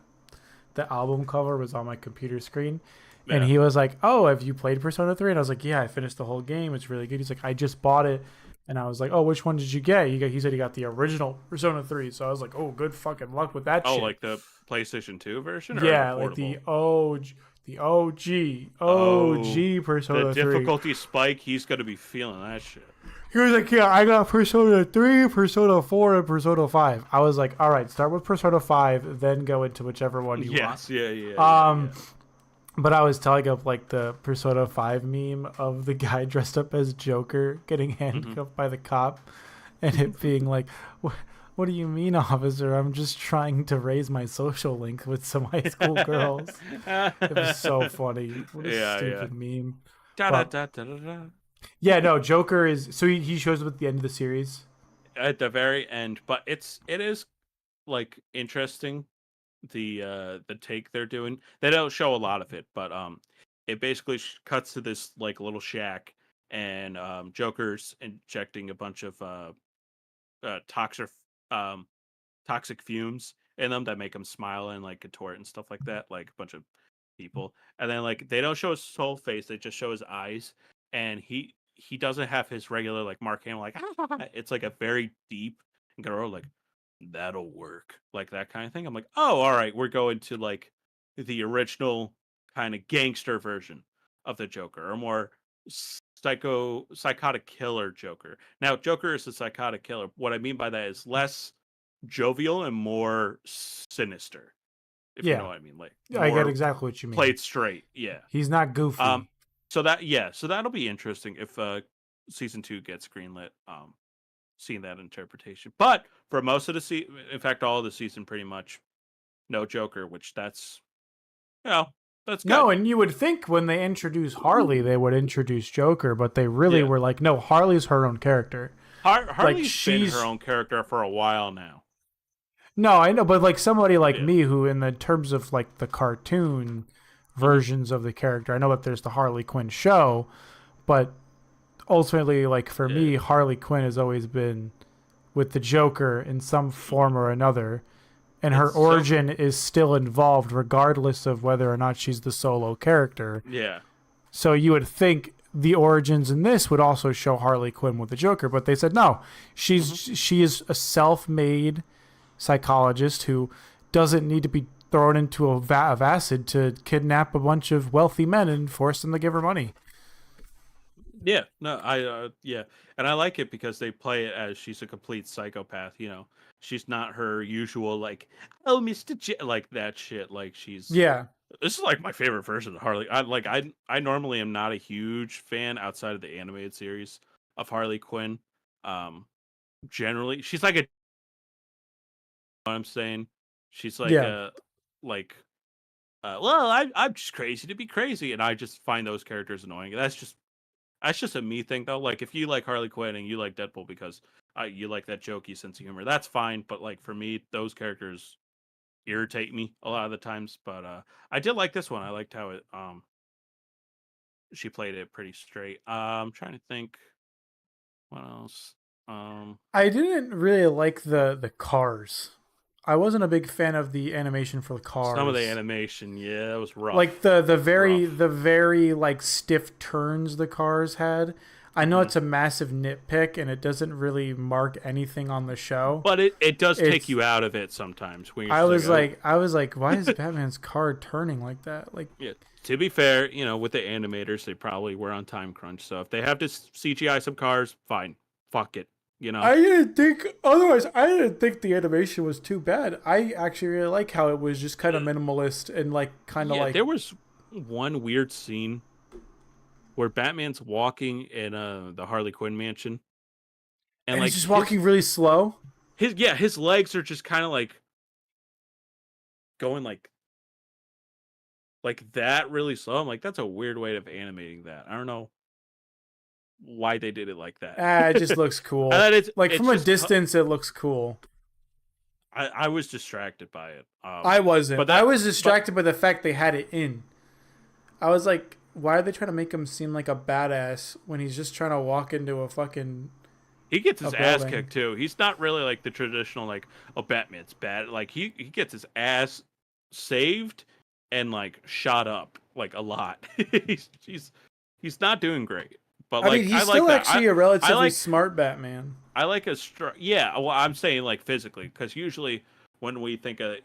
album cover was on my computer screen, and Yeah. he was like, "Oh, have you played Persona 3?" And I was like, "Yeah, I finished the whole game. It's really good." He's like, "I just bought it," and I was like, "Oh, which one did you get?" He said he got the original Persona 3, so I was like, "Oh, good fucking luck with that Oh, shit." like the PlayStation 2 version or the Yeah, like portable? the OG Oh, the Persona 3. difficulty spike. He's gonna be feeling that shit. He was like, "Yeah, I got Persona 3, Persona 4, and Persona 5." I was like, "All right, start with Persona 5, then go into whichever one you want." Yes. Yeah. Yeah. Yeah. Um, Yeah. but I was telling of like the Persona 5 meme of the guy dressed up as Joker getting Hmm. handcuffed by the cop, and it being like, "What do you mean, officer? I'm just trying to raise my social link with some high school girls." It was so funny. What a Yeah. Yeah. stupid meme. Da da But da da da. Da. yeah, no, Joker is so he shows up at the end of the series. At the very end, but it is like interesting the take they're doing. They don't show a lot of it, but it basically cuts to this like little shack, and Joker's injecting a bunch of toxic um toxic fumes in them that make him smile and like contort and stuff like that, like a bunch of people. And then like they don't show his whole face; they just show his eyes, and he doesn't have his regular like Mark Hamill like it's like a very deep and girl like that'll work like that kind of thing. I'm like, oh, all right, we're going to like the original kind of gangster version of the Joker, or more psychotic killer Joker. Now, Joker is a psychotic killer. What I mean by that is less jovial and more sinister, if you know Yeah, what I mean, like I get more exactly what you mean. played straight. Yeah. He's not Um. goofy. So that'll be interesting if season 2 gets greenlit. Seeing that interpretation, but for most of the in fact, all of the season, pretty much no Joker, which that's you know that's good. No, and you would think when they introduce Harley, they would introduce Joker, but they really Yeah. were like, no, Harley's her own character. Like Harley's been her she's own character for a while now. no, I know, but like somebody like Yeah. me who, in the terms of like the cartoon Hmm. versions of the character, I know that there's the Harley Quinn show, but ultimately, like for Yeah. me, Harley Quinn has always been with the Joker in some form or another, and her It's so origin is still involved regardless of whether or not she's the solo character. yeah. So you would think the origins in this would also show Harley Quinn with the Joker, but they said no. Hmm. She is a self-made psychologist who doesn't need to be thrown into a vat of acid to kidnap a bunch of wealthy men and force them to give her money. Yeah, no, yeah, and I like it because they play it as she's a complete psychopath. You know, she's not her usual like, oh, Mister like that shit. Like she's Yeah. this is like my favorite version of Harley. I normally am not a huge fan outside of the animated series of Harley Quinn. Um, generally, she's like a what I'm saying. She's like Yeah. a like well, I'm just crazy to be crazy, and I just find those characters annoying. That's just a me thing, though. Like, if you like Harley Quinn and you like Deadpool because you like that jokey sense of humor, that's fine. But like for me, those characters irritate me a lot of the times. But I did like this one. I liked how it she played it pretty straight. I'm trying to think what else. Um, I didn't really like the cars. I wasn't a big fan of the animation for the some of the cars. animation, yeah, it was Like rough, the very rough. the very like stiff turns the cars had. I know Hmm. it's a massive nitpick and it doesn't really mark anything on the show. But it does take It's you out of it sometimes when you're just like, oh, I was like, why is Batman's car turning like that? Like yeah. To be fair, you know, with the animators, they probably were on time crunch. So if they have to CGI some cars, fine, fuck it, you know. I didn't think otherwise. I didn't think the animation was too bad. I actually really like how it was just kind of minimalist and like kind of Yeah, like there was one weird scene where Batman's walking in the Harley Quinn mansion, and and he's like just walking really slow. his legs are just kind of like going like that really slow. I'm like, that's a weird way of animating that. I don't know why they did it like that. Ah, it just looks I cool. thought Like it's from a just distance, it looks cool. I was distracted by it. I wasn't. But I that was but distracted by the fact they had it in. I was like, why are they trying to make him seem like a badass when he's just trying to walk into a fucking he gets a his ass building? kicked too. He's not really like the traditional like, oh, Batman's bad. Like he gets his ass saved and like shot up like a lot. He's he's not doing great. But I mean, like I he's like still that. actually a I relatively like smart Batman. I like a yeah. Well, I'm saying like physically because usually when we think of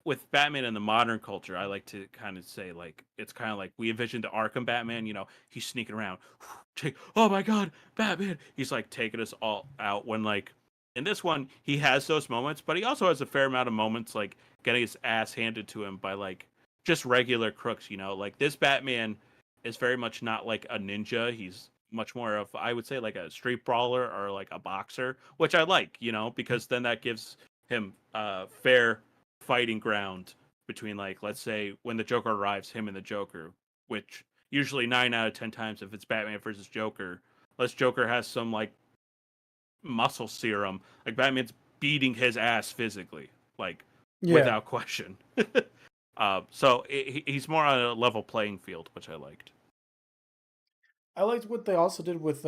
with Batman in the modern culture, I like to kind of say like it's kind of like we envision the Arkham Batman. You know, he's sneaking around. Oh my God, Batman! He's like taking us all out. When like in this one, he has those moments, but he also has a fair amount of moments like getting his ass handed to him by like just regular crooks. You know, like this Batman is very much not like a ninja. He's much more of I would say like a street brawler or like a boxer, which I like, you know, because then that gives him fair fighting ground between like let's say when the Joker arrives, him and the Joker, which usually 9 out of 10 times if it's Batman versus Joker, unless Joker has some like muscle serum, like Batman's beating his ass physically, like Yeah, without question. So he's more on a level playing field, which I liked. I liked what they also did with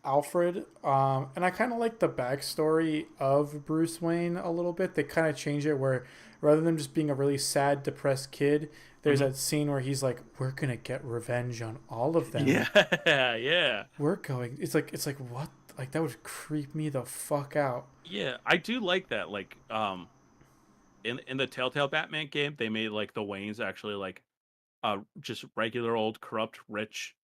Alfred, and I kind of like the backstory of Bruce Wayne a little bit. They kind of change it where rather than just being a really sad, depressed kid, there's Hmm. that scene where he's like, "We're gonna get revenge on all of them. Yeah, yeah. We're going." It's like what? Like that would creep me the fuck out. Yeah, I do like that. Like, in the Telltale Batman game, they made like the Waynes actually like just regular old corrupt rich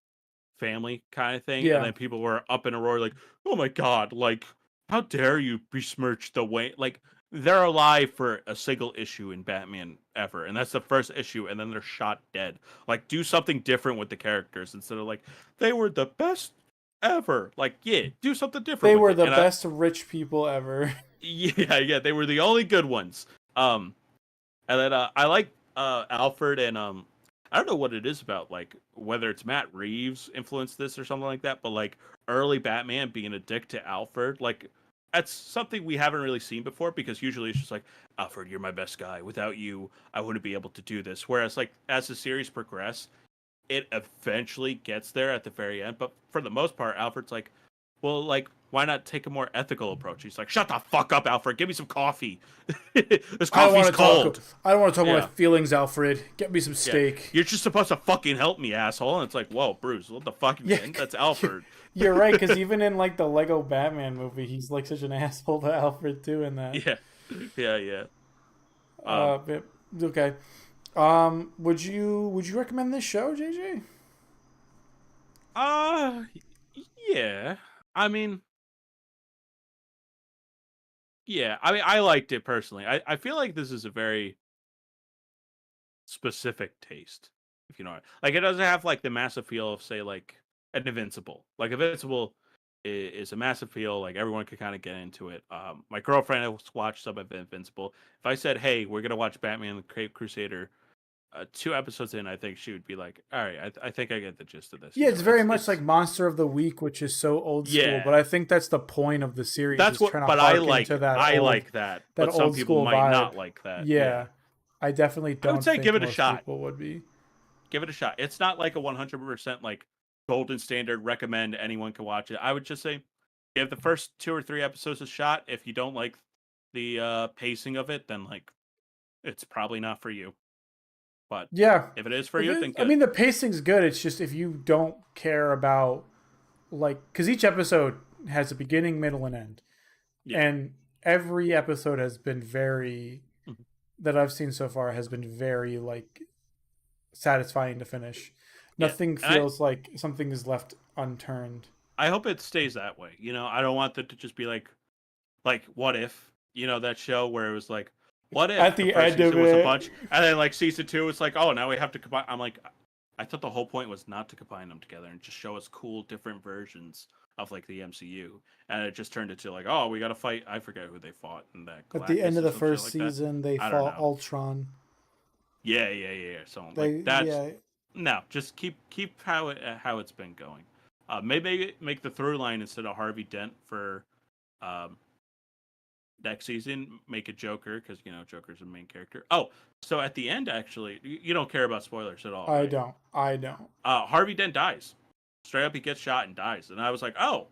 family kind of thing, and Yeah, then people were up in a roar like, "Oh my God! Like, how dare you besmirch the Wayne?" Like, they're alive for a single issue in Batman ever, and that's the first issue, and then they're shot dead. Like, do something different with the characters instead of like they were the best ever. Like, yeah, do something different they with were it. the And I, best rich people ever. yeah, yeah, they were the only good ones. And then I like Alfred and I don't know what it is about like whether it's Matt Reeves influenced this or something like that, but like early Batman being a dick to Alfred, like that's something we haven't really seen before because usually it's just like Alfred, you're my best guy. Without you, I wouldn't be able to do this. Whereas like as the series progresses, it eventually gets there at the very end. But for the most part, Alfred's like, well, like why not take a more ethical approach? He's like, shut the fuck up, Alfred. Give me some coffee. This I don't want coffee's to talk. cold. I don't want to talk about Yeah. my feelings, Alfred. Get me some Yeah. steak. You're just supposed to fucking help me, asshole. And it's like, whoa, Bruce, what the fuck, man? Yeah, That's Alfred. you're right. Because even in like the Lego Batman movie, he's like such an asshole to Alfred too. In that. Yeah. Yeah, yeah. But, okay. Would you recommend this show, JJ? Uh, yeah. I mean, yeah. I mean, I liked it personally. I feel like this is a very specific taste, if you know it. Like, it doesn't have like the massive feel of, say, like an Invincible. Like, Invincible is a massive feel. Like, everyone could kind of get into it. My girlfriend has watched some of Invincible. If I said, "Hey, we're gonna watch Batman: The Cape Crusader," 2 episodes in, I think she would be like, "All right, I think I get the gist of this." Yeah, it's very much like Monster of the Week, which is so old school. Yeah. But I think that's the point of the series. That's is what. trying to But I harken like. to that I old, like that. that But some old people school might vibe. not like that. Yeah, I definitely don't. I would say think give it a most shot. People would be. Give it a shot. It's not like a 100% like golden standard recommend anyone can watch it. I would just say give the first 2 or 3 episodes a shot. If you don't like the pacing of it, then like it's probably not for you. But Yeah, if it is for you, then good. I mean, the pacing's good. It's just if you don't care about like, because each episode has a beginning, middle, and end, and every episode has been very that I've seen so far has been very like satisfying to finish. Nothing feels like something is left unturned. I hope it stays that way. I don't want it to just be like What If, that show where it was like, what if at the first end of was it a bunch, and then like season 2, it's like, oh, now we have to combine. I'm like, I thought the whole point was not to combine them together and just show us cool different versions of like the MCU, and it just turned into like, oh, we got to fight. I forget who they fought in that. At the end of the first like season, they fought Ultron. Yeah. Something like that. Yeah. No, just keep how it's been going. Maybe make the through line instead of Harvey Dent for next season. Make it Joker because Joker's the main character. Oh, so at the end, actually, you don't care about spoilers at all. I right? don't. Harvey Dent dies. Straight up, he gets shot and dies, and I was like, oh,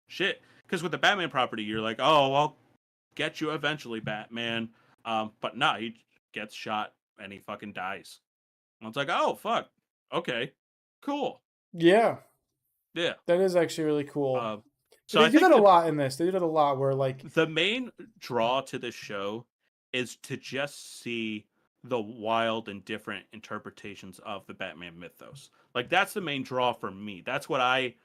shit. Because with the Batman property, you're like, oh, I'll get you eventually, Batman. But no, he gets shot and he fucking dies. And it's like, oh, fuck. Okay, cool. Yeah. Yeah. That is actually really cool. So they do that a lot in this. They did it a lot where like the main draw to this show is to just see the wild and different interpretations of the Batman mythos. Like that's the main draw for me. That's what I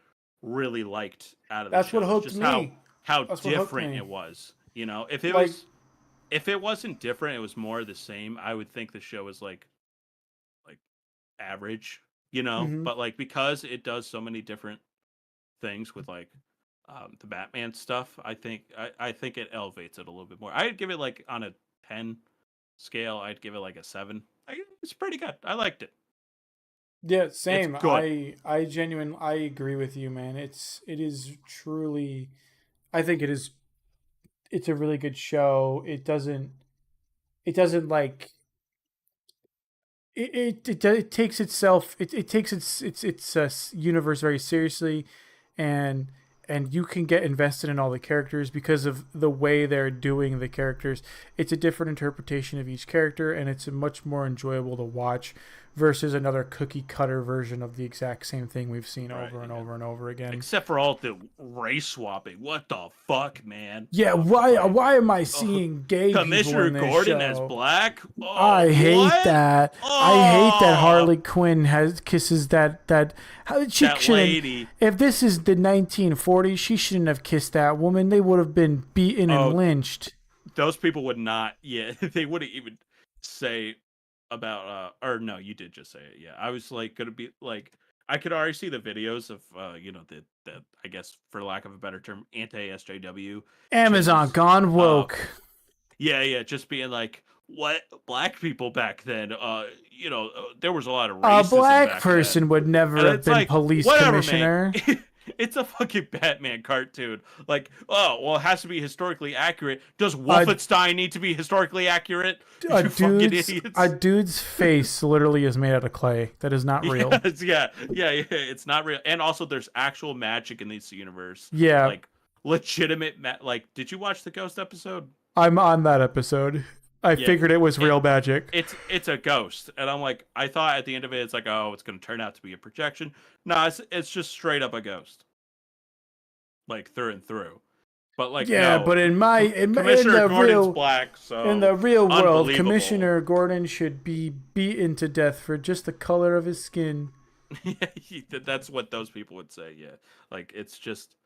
really liked out of the show. That's what hooked me. How different it was. If it wasn't different, it was more of the same. I would think the show was like average, Mm-hmm. But like because it does so many different things with like the Batman stuff, I think it elevates it a little bit more. I'd give it like on a 10 scale, I'd give it like a 7. It's pretty good. I liked it. Yeah, same. I genuinely I agree with you, man. It is truly, I think it's a really good show. It doesn't like it takes itself it takes its universe very seriously, and you can get invested in all the characters because of the way they're doing the characters. It's a different interpretation of each character, and it's much more enjoyable to watch versus another cookie cutter version of the exact same thing we've seen over and over and over again. Except for all the race swapping. What the fuck, man? Yeah, why am I seeing gay Commissioner people in this Gordon show? as black? Oh, I hate that. Oh. I hate that Harley Quinn kisses that lady. If this is the 1940s, she shouldn't have kissed that woman. They would have been beaten and lynched. Those people would not. Yeah, they wouldn't even say about or no, you did just say it. Yeah, I was like gonna be like, I could already see the videos of the I guess for lack of a better term, anti-SJW Amazon gone woke. Yeah, just being like, what black people back then, there was a lot of racism. A black back person then. would never And have it's been like, police whatever, commissioner. Man. It's a fucking Batman cartoon. Like, oh, well, it has to be historically accurate. Does Wolfenstein need to be historically accurate? A dude's face literally is made out of clay. That is not real. Yeah, it's not real. And also, there's actual magic in this universe. Yeah. Like legitimate. Like, did you watch the ghost episode? I'm on that episode. I Yeah, figured it was it real magic. it's a ghost, and I'm like, I thought at the end of it, it's like, oh, it's gonna turn out to be a projection. No, it's just straight up a ghost, like through and through. But like, Yeah, no, but in Commissioner the Gordon's real black, in so the real world, unbelievable. Commissioner Gordon should be beaten to death for just the color of his skin. That's what those people would say. Yeah, like it's just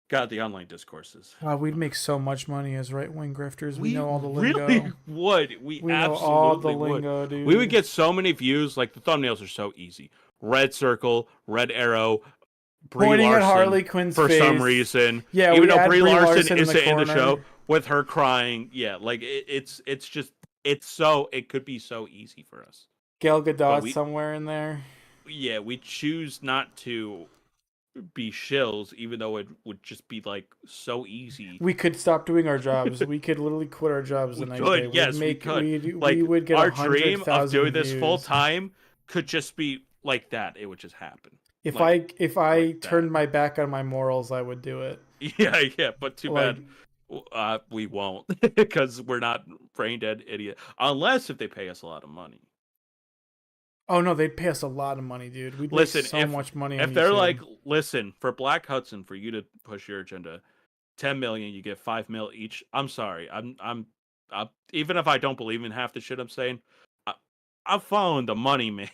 God, the online discourses. Wow, we'd make so much money as right wing grifters. We We know all the really lingo. would. We We know all the absolutely would. lingo, We would dude. get so many views. Like the thumbnails are so easy. Red circle, red arrow, Brie Pointing at Larson Harley Quinn's for face. some reason. Yeah, Even we though had Brie Brie Larson Larson in the isn't in the show corner. with her crying. Yeah, like it's just it's so it could be so easy for us. Gal But Gadot somewhere in there. we choose not to be shills, even though it would just be like so easy. We could stop doing our jobs. We could literally quit our jobs the We next day. could, yes, we could. We Like would get our 100,000 dream of doing this views. full time could just be like that. It would just happen. If Like, I like turned that. my back on my morals, I would do it. Yeah. But too Like, bad, we won't because we're not brain dead idiot. Unless if they pay us a lot of money. oh no, they'd pay us a lot of money, dude. We'd Listen, make so much money. if on they're YouTube. like, listen, for Black Hudson, for you to push your agenda, 10 million, you get 5 mil each. I'm sorry. I'm even if I don't believe in half the shit I'm saying, I'm following the money, man.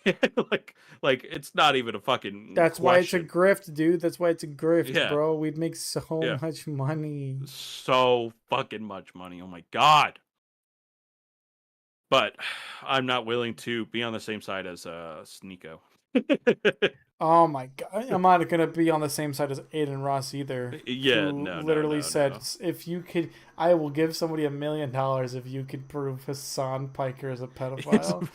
like it's not even a fucking that's question. why it's a grift, dude. That's why it's a grift, Yeah. bro. We'd make so Yeah. much money. So fucking much money. Oh my god. But I'm not willing to be on the same side as Sneeko. Oh my god, I'm not gonna be on the same side as Aiden Ross either. Yeah, who no, literally said, no. "If you could, I will give somebody $1 million if you could prove Hassan Piker is a pedophile."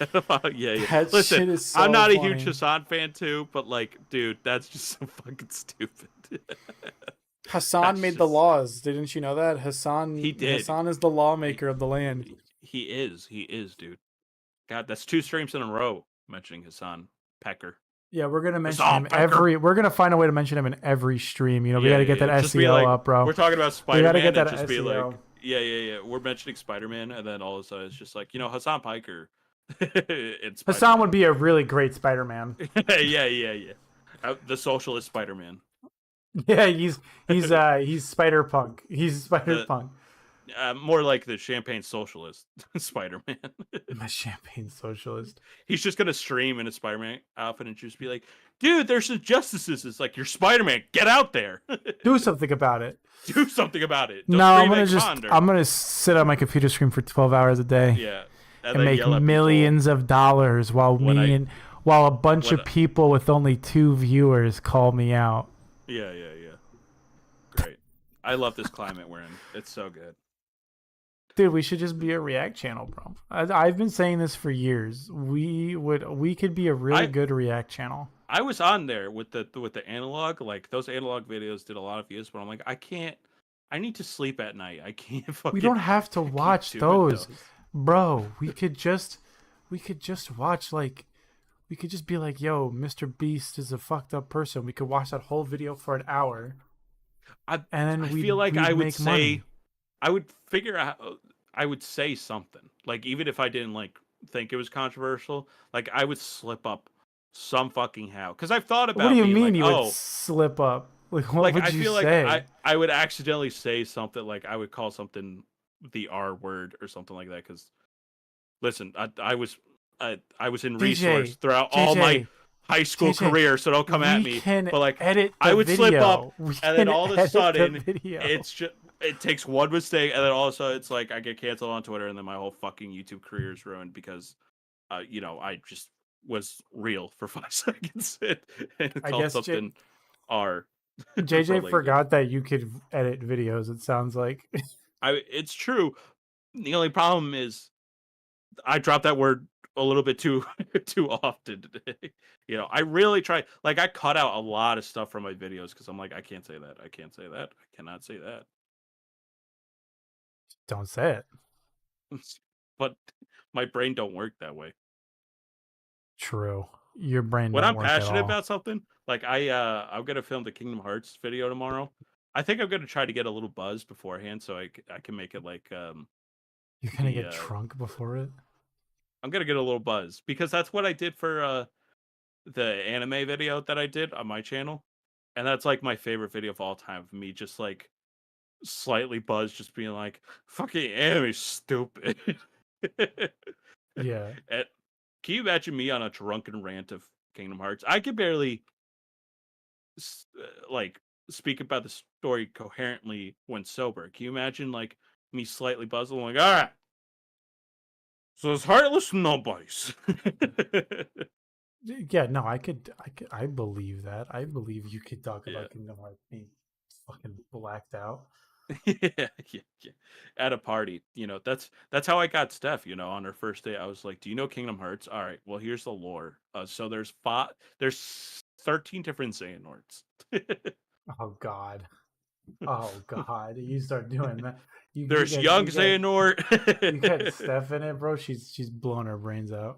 Yeah. That Listen, shit is so I'm not a funny. huge Hassan fan too, but like, dude, that's just so fucking stupid. Hassan That's made the just- laws. Didn't you know that? Hassan. He did. Hassan is the lawmaker of the land. He is, dude. God, that's 2 streams in a row mentioning Hassan Pecker. Yeah, we're gonna mention Hassan him Piker. We're gonna find a way to mention him in every stream. You know, we Yeah, gotta get that just be SEO like, up, bro. We're talking about We Spider-Man. gotta get that and just be SEO. like, yeah. We're mentioning Spider-Man, and then all of a sudden it's just like, Hassan Piker. It's Hassan would be a really great Spider-Man. yeah. The socialist Spider-Man. Yeah, he's Spider-Punk. He's Spider-Punk. More like the champagne socialist Spider-Man. The champagne socialist. He's just gonna stream in a Spider-Man outfit and just be like, "Dude, there's injustices. It's like you're Spider-Man. Get out there. Do something about it. Do something about it." Don't No, I'm scream at Condor. gonna sit on my computer screen for 12 hours a day. Yeah, and make millions of dollars while a bunch of people with only 2 viewers call me out. Yeah. Great. I love this climate we're in. It's so good. Dude, we should just be a React channel, bro. I've been saying this for years. We could be a really good React channel. I was on there with the analog. Like those analog videos did a lot of views, but I'm like, I need to sleep at night. I can't fucking. We don't have to watch those, bro. We could just watch like. We could just be like, yo, Mr. Beast is a fucked up person. We could watch that whole video for an hour. And then I feel like I would say, money. I would figure out, I would say something. Like, even if I didn't, like, think it was controversial, like, I would slip up some fucking how. Because I've thought about What do you being mean like, you would slip up? Like, what would I you feel say? like I would accidentally say something, like, I would call something the R word or something like that. Because, listen, I was in resource throughout all my high school career, so don't come at me. But like, I would slip up, and then all of a sudden, it's just it takes one mistake, and then all of a sudden, it's like I get canceled on Twitter, and then my whole fucking YouTube career is ruined because, I just was real for 5 seconds and called something R. JJ forgot that you could edit videos. It sounds like it's true. The only problem is I dropped that word a little bit too often today. I really try. Like, I cut out a lot of stuff from my videos because I'm like, I can't say that. I can't say that. I cannot say that. Don't say it. But my brain don't work that way. True. Your brain. When don't I'm work passionate at all. about something, like I'm gonna film the Kingdom Hearts video tomorrow. I think I'm gonna try to get a little buzz beforehand, so I can make it like You're gonna the get drunk before it? I'm gonna get a little buzz because that's what I did for the anime video that I did on my channel, and that's like my favorite video of all time of me just like slightly buzzed, just being like, "Fucking anime, stupid." Yeah. And can you imagine me on a drunken rant of Kingdom Hearts? I could barely like speak about the story coherently when sober. Can you imagine like me slightly buzzed, I'm like, all right, so it's heartless nobodies. Yeah, no, I believe that. I believe you could talk Yeah. about Kingdom Hearts being fucking blacked out. Yeah, yeah. At a party, that's how I got Steph. On her first day, I was like, "Do you know Kingdom Hearts?" All right, well, here's the lore. So there's 13 different Xehanorts. Oh God. Oh God. You start doing that. You There's get young you get you get Xehanort. Steph in it, bro. She's blowing her brains out.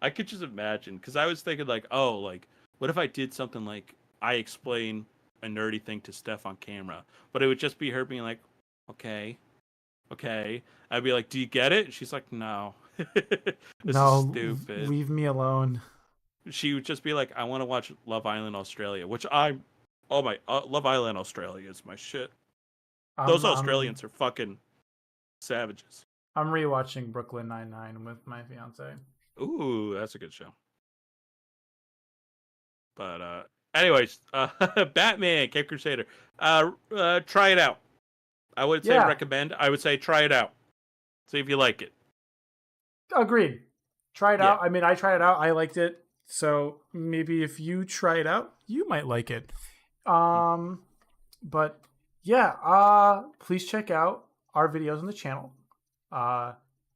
I could just imagine because I was thinking like, oh, like what if I did something like I explain a nerdy thing to Steph on camera, but it would just be her being like, okay, okay. I'd be like, do you get it? And she's like, no, this is No, stupid. leave me alone. She would just be like, I want to watch Love Island Australia, which oh my, Love Island Australia is my shit. Those I'm I'm Australians are fucking savages. I'm rewatching Brooklyn Nine-Nine with my fiance. Ooh, that's a good show. But anyways, Batman, Cape Crusader. Try it out. I would say Yeah, recommend. I would say try it out. See if you like it. agreed. Try it Yeah. out. I mean, I tried it out. I liked it. So maybe if you try it out, you might like it. Um, but yeah, please check out our videos on the channel. Uh,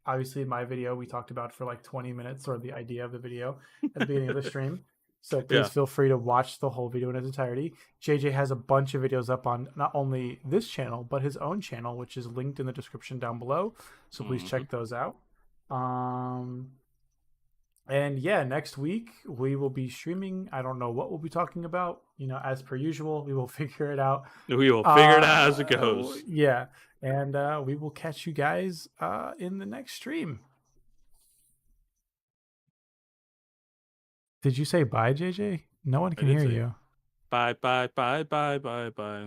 obviously, my video we talked about for like 20 minutes, or the idea of the video at the beginning of the stream. So please Yeah. feel free to watch the whole video in its entirety. JJ has a bunch of videos up on not only this channel but his own channel, which is linked in the description down below. So please Mm-hmm. check those out. Um, and yeah, next week we will be streaming. I don't know what we'll be talking about. As per usual, we will figure it out. We will figure it out as it goes. Yeah, and we will catch you guys in the next stream. Did you say bye, JJ? No one I can did hear say you. bye, bye, bye, bye, bye, bye.